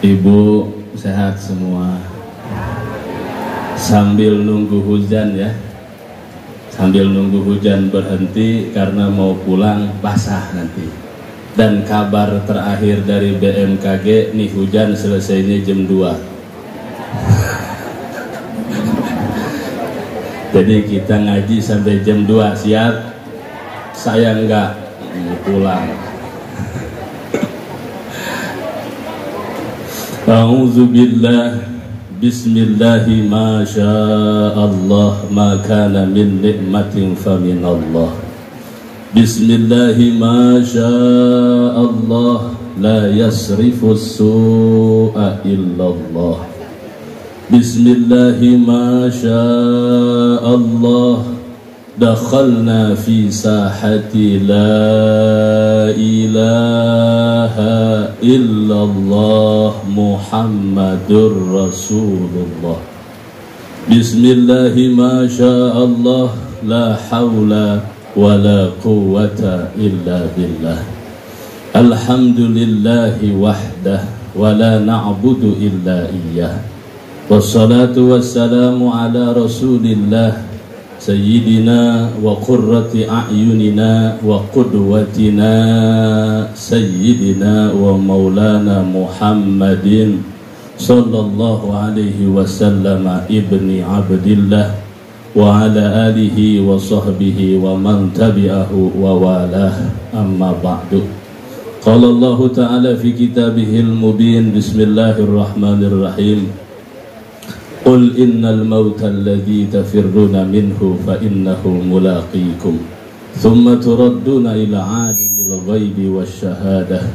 Ibu sehat semua. Sambil nunggu hujan ya, sambil nunggu hujan berhenti karena mau pulang basah nanti. Dan kabar terakhir dari BMKG nih, hujan selesainya jam 2. Jadi kita ngaji sampai jam 2, siap? Saya enggak, pulang. A'udzu billah, bismillahi ma sya'allah, ma kana min nikmatin fa min Allah. Bismillahi ma sya'allah, la yasrifu su'a illallah. Bismillahi ma sya'allah, dakhalna fi sahati la ilaha illallah Muhammadur Rasulullah. Bismillahi ma sya'allah, la hawla wa la quwwata illa billah. Alhamdulillahi wahdah wa la na'budu illa iyyah. Wassalatu wassalamu ala Rasulillah Sayyidina wa qurrati a'yunina wa qudwatina Sayyidina wa maulana Muhammadin sallallahu alaihi wasallam ibni Abdillah wa ala alihi wa sahbihi wa man tabi'ahu wa walah, amma ba'du. Qala Allah ta'ala fi kitabihil mubin, bismillahirrahmanirrahim. Qul innal mauta alladhi tafirruna minhu fa innahu mulaqikum thumma turadduna ila alimil ghaibi wasyahadah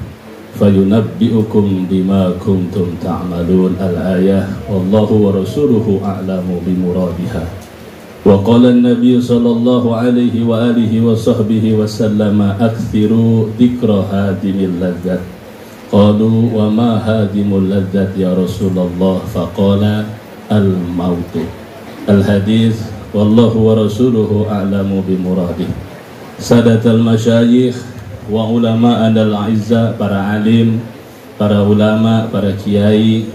fayunabbi'ukum bima kuntum ta'malun. Al-ayah. Wallahu wa rasuluhu a'lamu bimuradiha. Wa qala an-nabiy sallallahu alaihi wa alihi wa sahbihi wa sallama akthiru dhikra hadimil ladzat. Qalu wa ma hadimul ladzat ya Rasulullah? Faqala al-mautu. Al-hadis. Wallahu wa rasuluhu a'lamu bimuradih. Sadatul masyayikh wa ulama al-a'izza, para alim, para ulama, para kiai,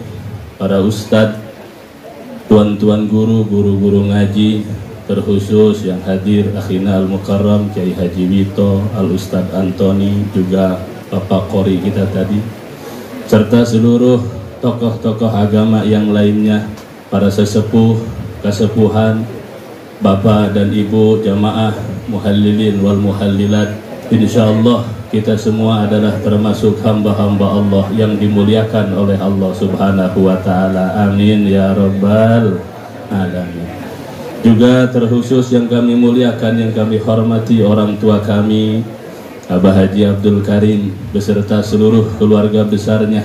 para ustadz, tuan-tuan guru, guru-guru ngaji, terkhusus yang hadir akhina al-mukarram Kiai Haji Wito, al-Ustadz Antoni, juga Bapak Qori kita tadi, serta seluruh tokoh-tokoh agama yang lainnya, para sesepuh, kesepuhan, bapak dan ibu jamaah muhallilin wal muhallilat. Insyaallah kita semua adalah termasuk hamba-hamba Allah yang dimuliakan oleh Allah subhanahu wa ta'ala. Amin ya rabbal alamin. Juga terkhusus yang kami muliakan, yang kami hormati orang tua kami, Abah Haji Abdul Karim beserta seluruh keluarga besarnya.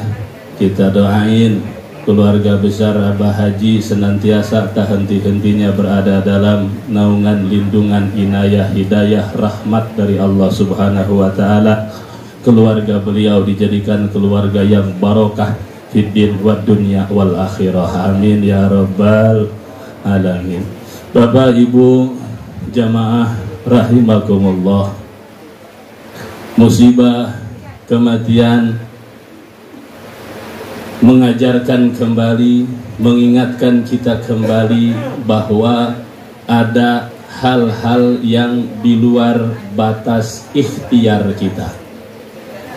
Kita doain keluarga besar Abah Haji senantiasa tak henti-hentinya berada dalam naungan, lindungan, inayah, hidayah, rahmat dari Allah subhanahu wa ta'ala. Keluarga beliau dijadikan keluarga yang barokah fiddin wa dunya wal akhirah. Amin ya rabbal alamin. Bapak ibu jamaah rahimakumullah, musibah kematian mengajarkan kembali, mengingatkan kita kembali bahwa ada hal-hal yang di luar batas ikhtiar kita,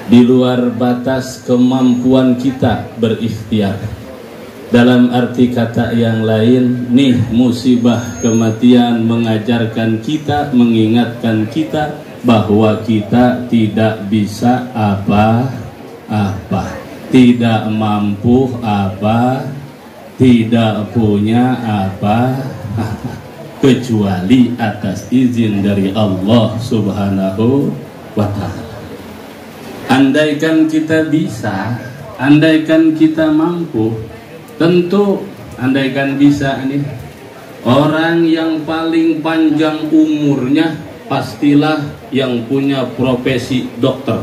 di luar batas kemampuan kita berikhtiar. Dalam arti kata yang lain, nih musibah kematian mengajarkan kita, mengingatkan kita bahwa kita tidak bisa apa-apa, tidak mampu apa, tidak punya apa, kecuali atas izin dari Allah subhanahu wa ta'ala. Andaikan kita bisa, andaikan kita mampu, tentu andaikan bisa nih, orang yang paling panjang umurnya pastilah yang punya profesi dokter.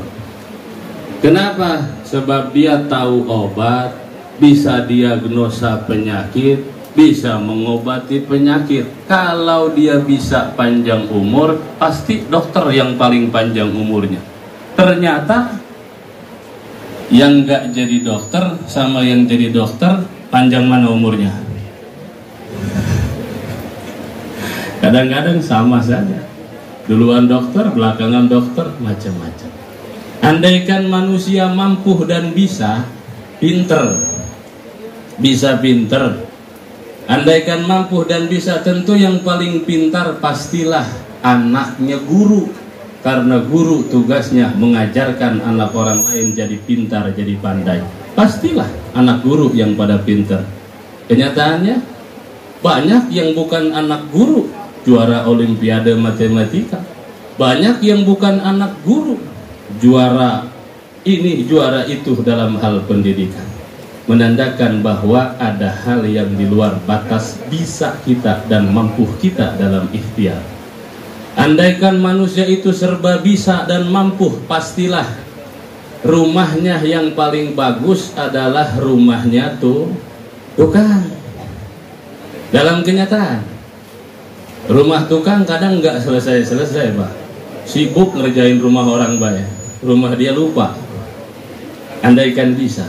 Kenapa? Sebab dia tahu obat, bisa diagnosa penyakit, bisa mengobati penyakit. Kalau dia bisa panjang umur, pasti dokter yang paling panjang umurnya. Ternyata yang nggak jadi dokter sama yang jadi dokter panjang mana umurnya? Kadang-kadang sama saja. Duluan dokter, belakangan dokter, macam-macam. Andaikan manusia mampu dan bisa pinter, andaikan mampu dan bisa, tentu yang paling pintar pastilah anaknya guru. Karena guru tugasnya mengajarkan anak orang lain jadi pintar, jadi pandai. Pastilah anak guru yang pada pintar. Kenyataannya banyak yang bukan anak guru juara olimpiade matematika. Banyak yang bukan anak guru juara ini, juara itu dalam hal pendidikan. Menandakan bahwa ada hal yang di luar batas bisa kita dan mampu kita dalam ikhtiar. Andaikan manusia itu serba bisa dan mampu, pastilah rumahnya yang paling bagus adalah rumahnya tukang. Dalam kenyataan, rumah tukang kadang nggak selesai-selesai, Pak. Sibuk ngerjain rumah orang baik, rumah dia lupa. Andaikan bisa,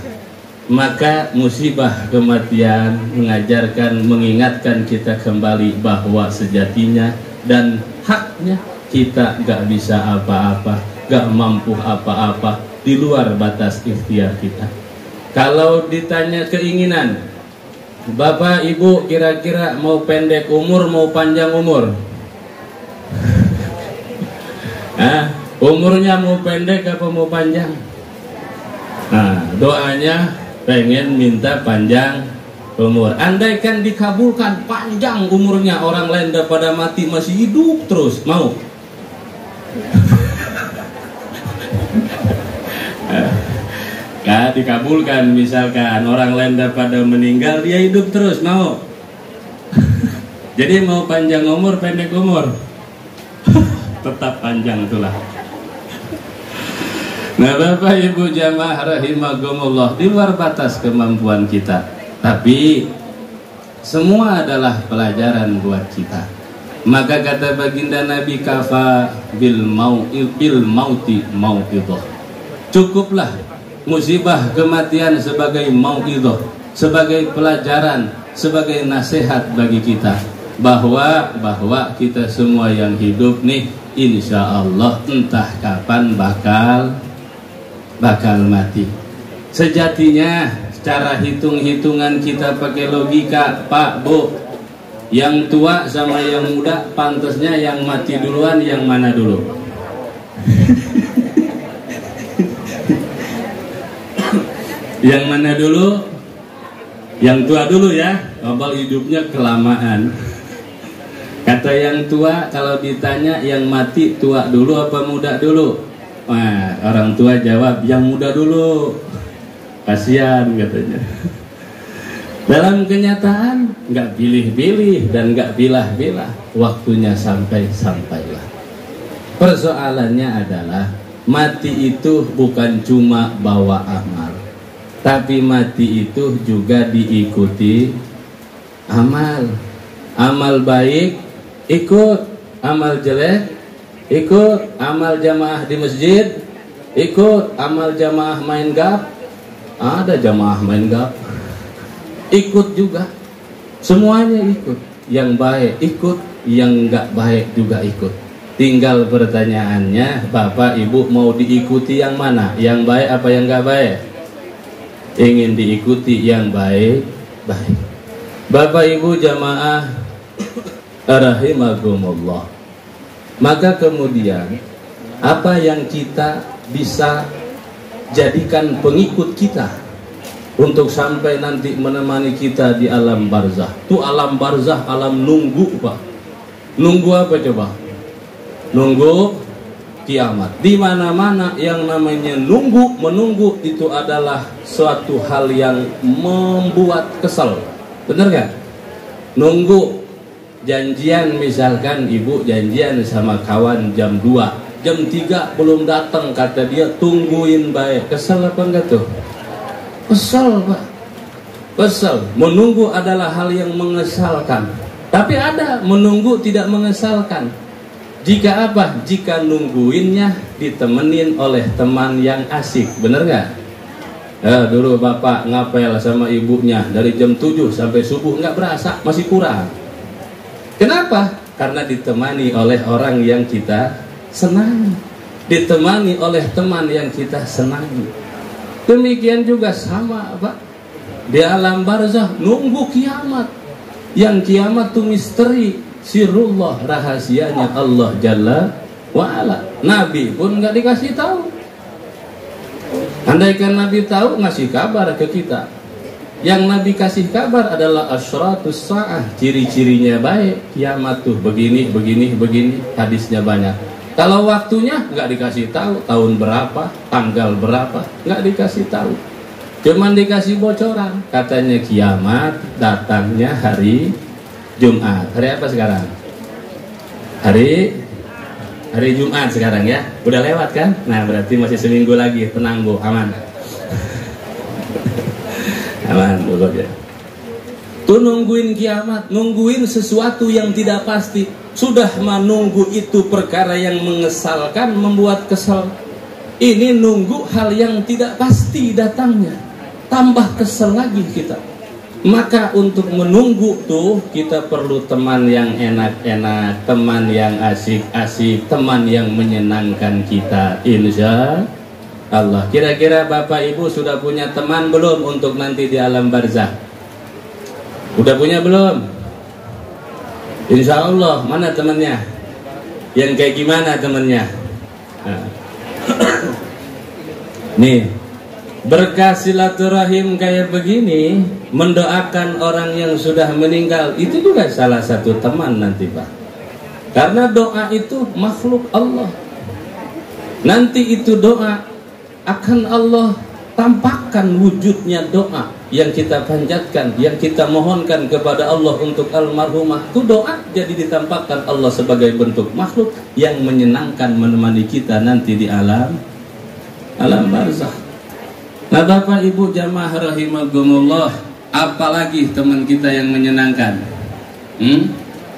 maka musibah kematian mengajarkan, mengingatkan kita kembali bahwa sejatinya dan haknya kita gak bisa apa-apa, gak mampu apa-apa di luar batas ikhtiar kita. Kalau ditanya keinginan, Bapak Ibu kira-kira mau pendek umur, mau panjang umur? Umurnya mau pendek apa mau panjang? Nah, doanya pengen minta panjang umur. Andaikan dikabulkan panjang umurnya, orang lain daripada mati masih hidup terus, mau? Dikabulkan, misalkan orang lain daripada meninggal dia hidup terus, mau? Jadi mau panjang umur, pendek umur? Tetap panjang itulah. Nah, Bapak Ibu jamaah rahimakumullah, di luar batas kemampuan kita, tapi semua adalah pelajaran buat kita. Maka kata baginda Nabi, kafa bil mauti mau'idhah. Cukuplah musibah kematian sebagai mau'idhah, sebagai pelajaran, sebagai nasihat bagi kita bahwa kita semua yang hidup nih, insya Allah entah kapan bakal mati. Sejatinya cara hitung-hitungan kita pakai logika, Pak, Bu, yang tua sama yang muda, pantasnya yang mati duluan yang mana dulu? Yang mana dulu? Yang tua dulu ya, abal hidupnya kelamaan. Kata yang tua, kalau ditanya yang mati tua dulu apa muda dulu? Wah, orang tua jawab yang muda dulu. Kasihan katanya. Dalam kenyataan nggak pilih-pilih dan nggak pilah-pilah, waktunya sampailah. Persoalannya adalah mati itu bukan cuma bawa amal, tapi mati itu juga diikuti amal. Amal baik ikut, amal jelek ikut, amal jamaah di masjid ikut, amal jamaah main gap, ada jamaah main gap ikut juga, semuanya ikut. Yang baik ikut, yang nggak baik juga ikut. Tinggal pertanyaannya, Bapak Ibu mau diikuti yang mana? Yang baik apa yang nggak baik? Ingin diikuti yang baik. Bapak Ibu jamaah rahimakumullah, maka kemudian apa yang kita bisa jadikan pengikut kita untuk sampai nanti menemani kita di alam barzah? Itu alam barzah, alam nunggu, Pak. Nunggu apa coba? Nunggu kiamat. Di mana-mana yang namanya menunggu itu adalah suatu hal yang membuat kesal. Bener gak? Nunggu janjian, misalkan ibu janjian sama kawan jam 2, jam 3 belum datang, kata dia tungguin baik. Kesel apa enggak tuh? Kesel, Pak. Kesel. Menunggu adalah hal yang mengesalkan. Tapi ada menunggu tidak mengesalkan. Jika apa? Jika nungguinnya ditemenin oleh teman yang asik. Bener gak? Dulu bapak ngapel sama ibunya dari jam 7 sampai subuh nggak berasa, masih kurang. Kenapa? Karena ditemani oleh orang yang kita senangi, ditemani oleh teman yang kita senangi. Demikian juga sama Pak, di alam barzah nunggu kiamat. Yang kiamat itu misteri, sirullah, rahasianya Allah Jalla wa'ala. Nabi pun nggak dikasih tahu. Andaikan Nabi tahu, ngasih kabar ke kita. Yang Nabi kasih kabar adalah asyratus sa'ah, ciri-cirinya baik, kiamat tuh begini, begini, begini, hadisnya banyak. Kalau waktunya nggak dikasih tahu, tahun berapa, tanggal berapa, nggak dikasih tahu. Cuman dikasih bocoran, katanya kiamat datangnya hari Jumat. Hari apa sekarang? Hari Jumat sekarang ya. Udah lewat kan? Nah berarti masih seminggu lagi. Tenang Bu, aman. Aman pokoknya. Tuh nungguin kiamat, nungguin sesuatu yang tidak pasti. Sudah menunggu itu perkara yang mengesalkan, membuat kesal. Ini nunggu hal yang tidak pasti datangnya, tambah kesel lagi kita. Maka untuk menunggu tuh kita perlu teman yang enak-enak, teman yang asik-asik, teman yang menyenangkan kita, insya Allah. Kira-kira Bapak Ibu sudah punya teman belum untuk nanti di alam barzah? Udah punya belum? Insya Allah. Mana temannya? Yang kayak gimana temannya? Nah. Nih, berkah silaturahim kayak begini, mendoakan orang yang sudah meninggal, itu juga salah satu teman nanti Pak. Karena doa itu makhluk Allah. Nanti itu doa akan Allah tampakkan wujudnya doa yang kita panjatkan, yang kita mohonkan kepada Allah untuk almarhumah. Itu doa jadi ditampakkan Allah sebagai bentuk makhluk yang menyenangkan, menemani kita nanti di alam barzah. Nah Bapak Ibu jamaah rahimahumullah, apalagi teman kita yang menyenangkan.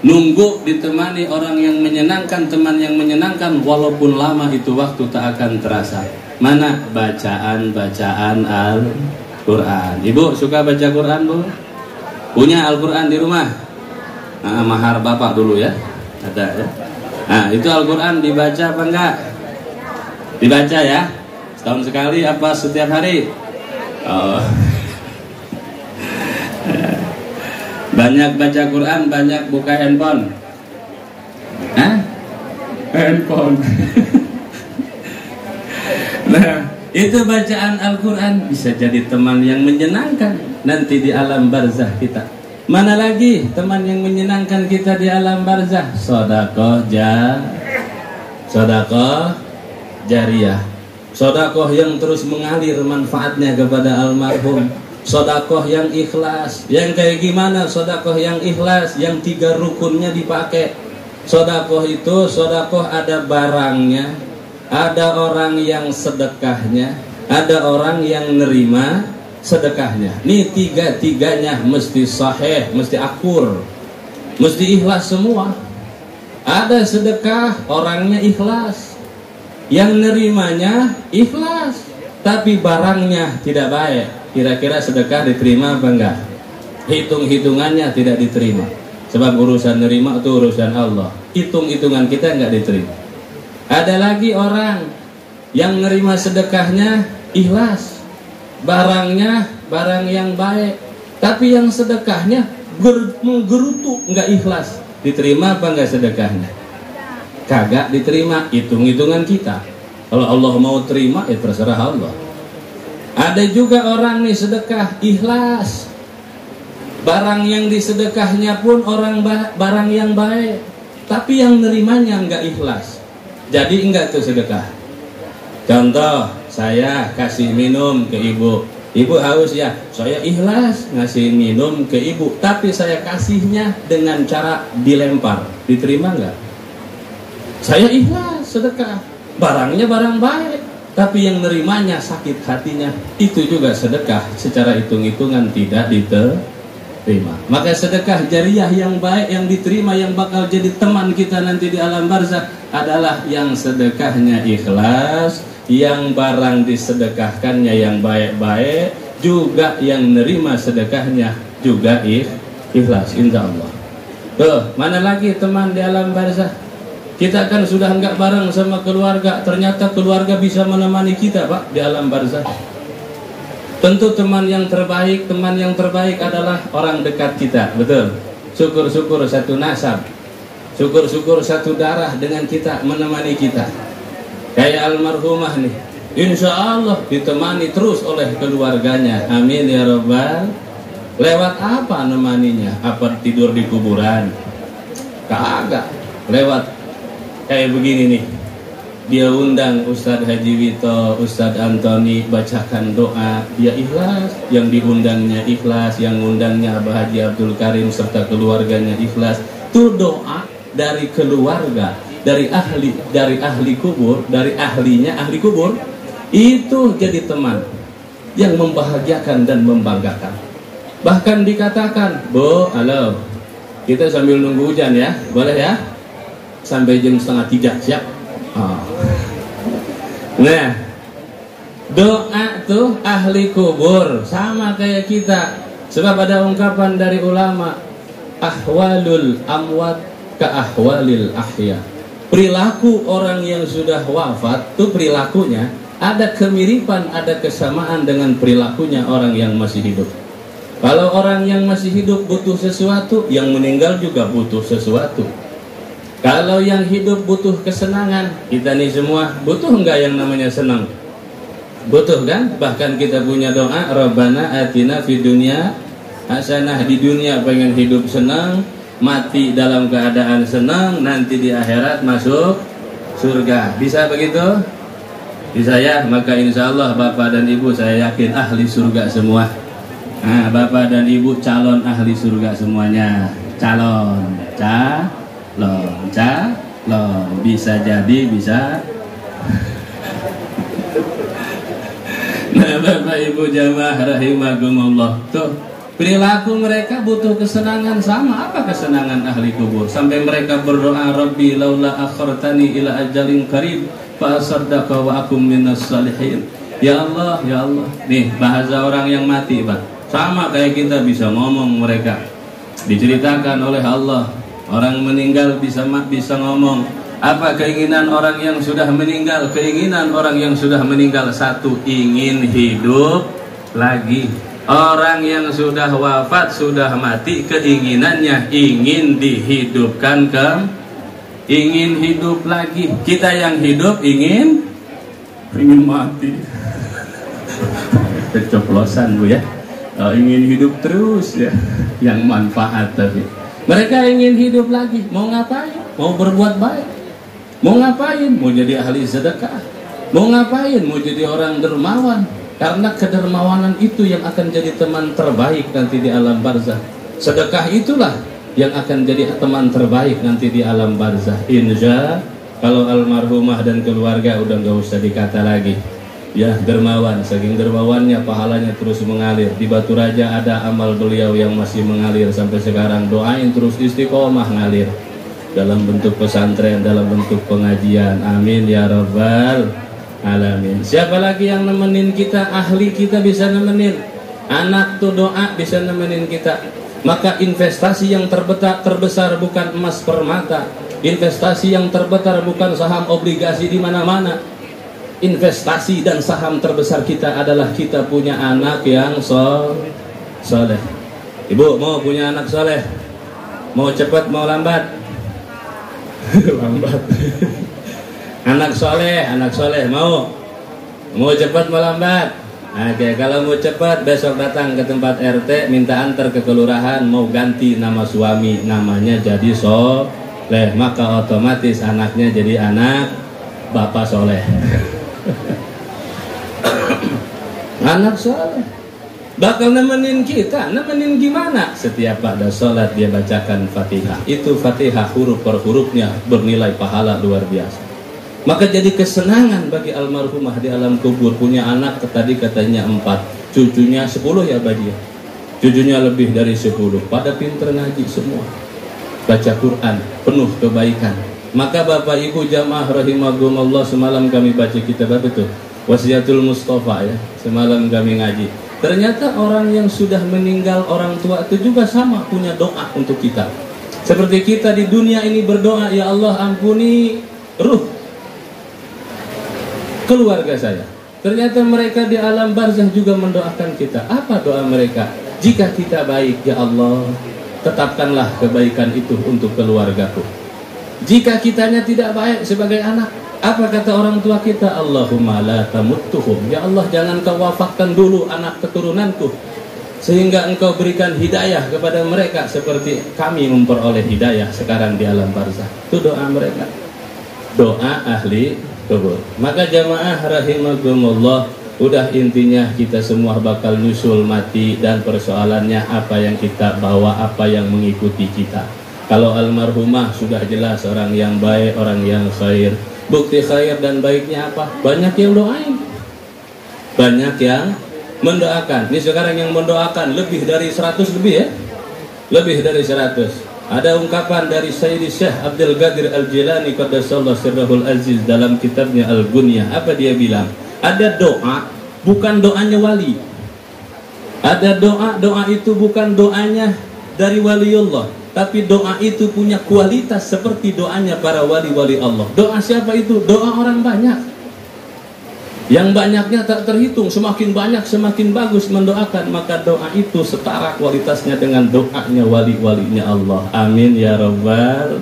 Nunggu ditemani orang yang menyenangkan, teman yang menyenangkan, walaupun lama itu waktu tak akan terasa. Mana bacaan Al-Quran. Ibu suka baca Quran Bu? Punya Al-Quran di rumah? Nah, mahar bapak dulu ya. Ada ya. Nah itu Al-Quran dibaca apa enggak? Dibaca ya. Setahun sekali apa setiap hari? Oh. Banyak baca Quran, banyak buka handphone. Hah? Handphone. Nah, itu bacaan Al-Quran bisa jadi teman yang menyenangkan nanti di alam barzah kita. Mana lagi teman yang menyenangkan kita di alam barzah? Sedekah jariyah. Sedekah yang terus mengalir manfaatnya kepada almarhum. Sedekah yang ikhlas. Yang kayak gimana sedekah yang ikhlas? Yang 3 rukunnya dipakai. Sedekah itu, sedekah ada barangnya, ada orang yang sedekahnya, ada orang yang nerima sedekahnya. Nih 3-tiganya mesti sahih, mesti akur, mesti ikhlas semua. Ada sedekah orangnya ikhlas, yang nerimanya ikhlas, tapi barangnya tidak baik. Kira-kira sedekah diterima apa enggak? Hitung-hitungannya tidak diterima. Sebab urusan nerima itu urusan Allah. Hitung-hitungan kita enggak diterima. Ada lagi orang yang nerima sedekahnya ikhlas, barangnya barang yang baik, tapi yang sedekahnya menggerutu, enggak ikhlas. Diterima apa enggak sedekahnya? Kagak diterima. Hitung-hitungan kita. Kalau Allah mau terima ya terserah Allah. Ada juga orang nih sedekah ikhlas, barang yang disedekahnya pun barang yang baik, tapi yang nerimanya enggak ikhlas. Jadi enggak tuh sedekah. Contoh, saya kasih minum ke ibu. Ibu haus ya, saya ikhlas ngasih minum ke ibu, tapi saya kasihnya dengan cara dilempar. Diterima enggak? Saya ikhlas sedekah, barangnya barang baik, tapi yang nerimanya sakit hatinya. Itu juga sedekah secara hitung-hitungan tidak diterima. Maka sedekah jariyah yang baik, yang diterima, yang bakal jadi teman kita nanti di alam barzakh adalah yang sedekahnya ikhlas, yang barang disedekahkannya yang baik-baik, juga yang nerima sedekahnya juga ikhlas, insya Allah. Tuh, mana lagi teman di alam barzah? Kita kan sudah enggak bareng sama keluarga, ternyata keluarga bisa menemani kita Pak di alam barzah. Tentu teman yang terbaik adalah orang dekat kita, betul. Syukur-syukur satu nasab, syukur-syukur satu darah dengan kita, menemani kita. Kayak almarhumah nih, insya Allah ditemani terus oleh keluarganya. Amin ya Rabbal. Lewat apa nemaninya? Apa tidur di kuburan? Kagak. Lewat kayak begini nih. Dia undang Ustadz Haji Wito, Ustadz Antoni bacakan doa. Dia ikhlas, yang diundangnya ikhlas, yang undangnya Abah Haji Abdul Karim serta keluarganya ikhlas. Itu doa dari keluarga, dari ahli kubur, dari ahlinya ahli kubur, itu jadi teman yang membahagiakan dan membanggakan. Bahkan dikatakan, Bu, halo, kita sambil nunggu hujan ya, boleh ya, sampai jam 2:30 siap. Oh. Nah, doa tuh ahli kubur sama kayak kita, sebab ada ungkapan dari ulama, ahwalul amwat ka ahwalil ahya. Perilaku orang yang sudah wafat tuh perilakunya ada kemiripan, ada kesamaan dengan perilakunya orang yang masih hidup. Kalau orang yang masih hidup butuh sesuatu, yang meninggal juga butuh sesuatu. Kalau yang hidup butuh kesenangan, kita nih semua butuh enggak yang namanya senang? Butuh kan? Bahkan kita punya doa, Rabbana atina fid dunya hasanah, di dunia pengen hidup senang, mati dalam keadaan senang, nanti di akhirat masuk surga. Bisa begitu? Bisa ya? Maka insya Allah Bapak dan Ibu saya yakin ahli surga semua. Nah, Bapak dan Ibu calon ahli surga semuanya. Calon. Bisa jadi, bisa. Nah, Bapak Ibu jamaah rahimakumullah. Tuh, perilaku mereka butuh kesenangan. Sama apa kesenangan ahli kubur? Sampai mereka berdoa, Rabbi laula akhartani ila ajalin qarib fa asaddaqa wa akum minas salihin. Ya Allah, ya Allah. Nih bahasa orang yang mati, Pak. Sama kayak kita bisa ngomong mereka. Diceritakan oleh Allah, orang meninggal bisa ngomong. Apa keinginan orang yang sudah meninggal? Keinginan orang yang sudah meninggal satu, ingin hidup lagi. Orang yang sudah wafat, sudah mati, keinginannya ingin dihidupkan ingin hidup lagi. Kita yang hidup ingin mati. Keceplosan Bu ya. Ingin hidup terus ya, yang manfaat. Tapi mereka ingin hidup lagi. Mau ngapain? Mau berbuat baik. Mau ngapain? Mau jadi ahli sedekah. Mau ngapain? Mau jadi orang dermawan. Karena kedermawanan itu yang akan jadi teman terbaik nanti di alam barzah. Sedekah itulah yang akan jadi teman terbaik nanti di alam barzah. Insya kalau almarhumah dan keluarga udah nggak usah dikata lagi. Ya, dermawan, saking dermawannya pahalanya terus mengalir. Di Batu Raja ada amal beliau yang masih mengalir sampai sekarang. Doain terus istiqomah ngalir dalam bentuk pesantren, dalam bentuk pengajian. Amin ya Rabbal alamin. Siapa lagi yang nemenin kita? Ahli kita bisa nemenin. Anak tuh doa bisa nemenin kita. Maka investasi yang terbesar bukan emas permata. Investasi yang terbesar bukan saham obligasi di mana-mana. Investasi dan saham terbesar kita adalah kita punya anak yang soleh. Ibu mau punya anak soleh? Mau cepat mau lambat? Lambat. Anak soleh mau cepat mau lambat? Oke, kalau mau cepat besok datang ke tempat RT minta antar ke kelurahan, mau ganti nama suami, namanya jadi soleh, maka otomatis anaknya jadi anak bapak soleh. Anak soleh bakal nemenin kita. Nemenin gimana? Setiap ada sholat dia bacakan Fatihah. Itu Fatihah huruf per hurufnya bernilai pahala luar biasa. Maka jadi kesenangan bagi almarhumah di alam kubur. Punya anak tadi katanya 4, cucunya 10 ya Badia. Cucunya lebih dari 10. Pada pinter ngaji semua, baca Quran, penuh kebaikan. Maka Bapak Ibu jamaah rahimakumullah, semalam kami baca kitab apa itu? Wasiatul Mustafa ya. Semalam kami ngaji. Ternyata orang yang sudah meninggal, orang tua itu juga sama punya doa untuk kita. Seperti kita di dunia ini berdoa, ya Allah ampuni ruh keluarga saya. Ternyata mereka di alam barzah juga mendoakan kita. Apa doa mereka? Jika kita baik, ya Allah, tetapkanlah kebaikan itu untuk keluargaku. Jika kitanya tidak baik sebagai anak, apa kata orang tua kita? Allahumma la tamuttuhum. Ya Allah, jangan kau wafatkan dulu anak keturunanku, sehingga engkau berikan hidayah kepada mereka seperti kami memperoleh hidayah sekarang di alam barzah. Itu doa mereka, doa ahli kubur. Maka jamaah rahimakumullah, udah intinya kita semua bakal nyusul mati, dan persoalannya apa yang kita bawa, apa yang mengikuti kita. Kalau almarhumah sudah jelas orang yang baik, orang yang khair. Bukti khair dan baiknya apa? Banyak yang doain, banyak yang mendoakan. Ini sekarang yang mendoakan lebih dari 100 lebih ya, lebih dari 100. Ada ungkapan dari Sayyidi Syekh Abdul Qadir Al-Jilani qaddasallahu sirrahul aziz dalam kitabnya Al-Gunyah. Apa dia bilang? Ada doa bukan doanya wali. Ada doa, doa itu bukan doanya dari waliullah, tapi doa itu punya kualitas seperti doanya para wali-wali Allah. Doa siapa itu? Doa orang banyak. Yang banyaknya tak terhitung, semakin banyak semakin bagus mendoakan, maka doa itu setara kualitasnya dengan doanya wali-walinya Allah. Amin ya rabbal.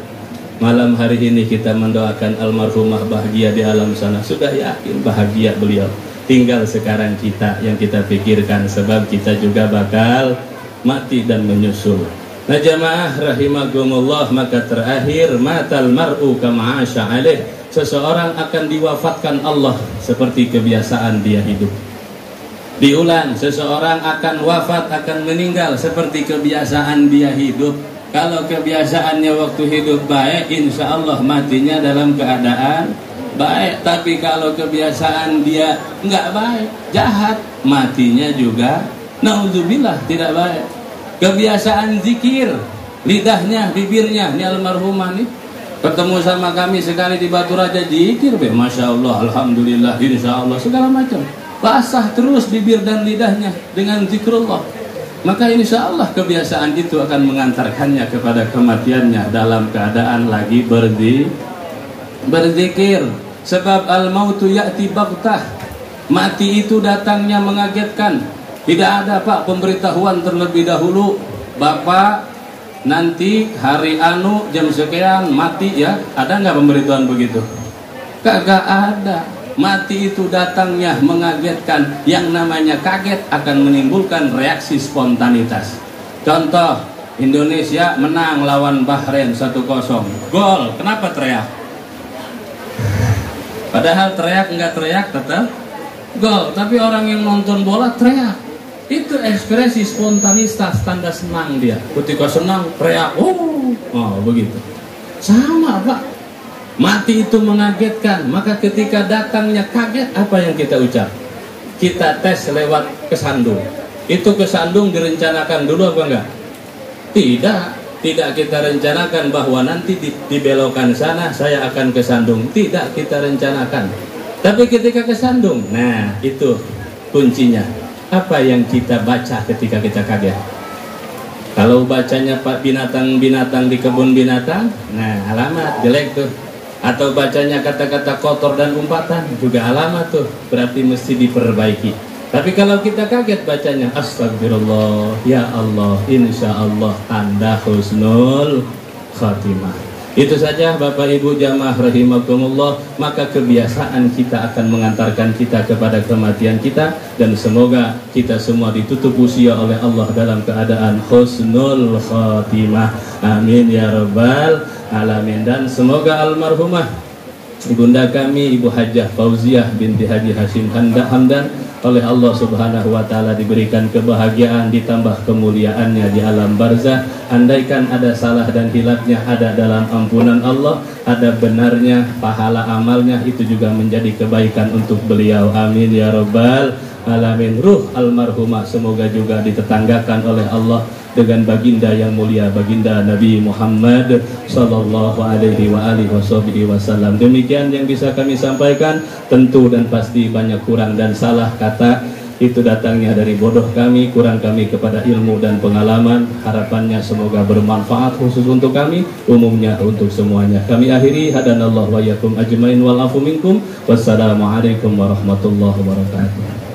Malam hari ini kita mendoakan almarhumah bahagia di alam sana. Sudah yakin bahagia beliau. Tinggal sekarang kita yang kita pikirkan, sebab kita juga bakal mati dan menyusul. Nah jamaah rahimakumullah, maka terakhir matal mar'u kama 'asha 'alaih. Seseorang akan diwafatkan Allah seperti kebiasaan dia hidup. Diulang, seseorang akan wafat, akan meninggal seperti kebiasaan dia hidup. Kalau kebiasaannya waktu hidup baik, insya Allah matinya dalam keadaan baik. Tapi kalau kebiasaan dia enggak baik, jahat, matinya juga naudzubillah tidak baik. Kebiasaan zikir, lidahnya, bibirnya, ini almarhumah nih, ketemu sama kami sekali di Batu Raja, zikir, masya Allah, alhamdulillah, insya Allah, segala macam, basah terus bibir dan lidahnya dengan zikrullah. Maka insya Allah kebiasaan itu akan mengantarkannya kepada kematiannya dalam keadaan lagi berzikir. Sebab al-mautu ya'ti baghtah, mati itu datangnya mengagetkan. Tidak ada Pak pemberitahuan terlebih dahulu, Bapak nanti hari anu jam sekian mati ya. Ada nggak pemberitahuan begitu? Kagak ada. Mati itu datangnya mengagetkan. Yang namanya kaget akan menimbulkan reaksi spontanitas. Contoh, Indonesia menang lawan Bahrain 1-0, gol, kenapa teriak? Padahal teriak nggak teriak tetap gol. Tapi orang yang nonton bola teriak. Itu ekspresi spontanitas, tanda senang dia. Ketika senang teriak, oh begitu. Sama Pak, mati itu mengagetkan. Maka ketika datangnya kaget, apa yang kita ucap? Kita tes lewat kesandung. Itu kesandung direncanakan dulu apa enggak? Tidak kita rencanakan bahwa nanti dibelokan sana saya akan kesandung. Tidak kita rencanakan. Tapi ketika kesandung, nah itu kuncinya. Apa yang kita baca ketika kita kaget? Kalau bacanya Pak binatang-binatang di kebun binatang, nah alamat jelek tuh. Atau bacanya kata-kata kotor dan umpatan, juga alamat tuh, berarti mesti diperbaiki. Tapi kalau kita kaget bacanya astagfirullah, ya Allah, insya Allah, tanda husnul khatimah. Itu saja Bapak Ibu jamaah rahimakumullah. Maka kebiasaan kita akan mengantarkan kita kepada kematian kita. Dan semoga kita semua ditutup usia oleh Allah dalam keadaan husnul khatimah. Amin ya rabbal alamin. Dan semoga almarhumah ibunda kami Ibu Hajjah Fauziah binti Haji Hashim Hamdan oleh Allah subhanahu wa ta'ala diberikan kebahagiaan, ditambah kemuliaannya di alam barzah. Andaikan ada salah dan hilafnya, ada dalam ampunan Allah, ada benarnya pahala amalnya, itu juga menjadi kebaikan untuk beliau. Amin ya rabbal alamin. Ruh almarhumah semoga juga ditetanggakan oleh Allah dengan baginda yang mulia, baginda Nabi Muhammad sallallahu alaihi wasallam. Demikian yang bisa kami sampaikan. Tentu dan pasti banyak kurang dan salah kata, itu datangnya dari bodoh kami, kurang kami kepada ilmu dan pengalaman. Harapannya semoga bermanfaat khusus untuk kami, umumnya untuk semuanya. Kami akhiri, hadanallahu wa iyyakum ajmain wal afu minkum. Wassalamualaikum warahmatullahi wabarakatuh.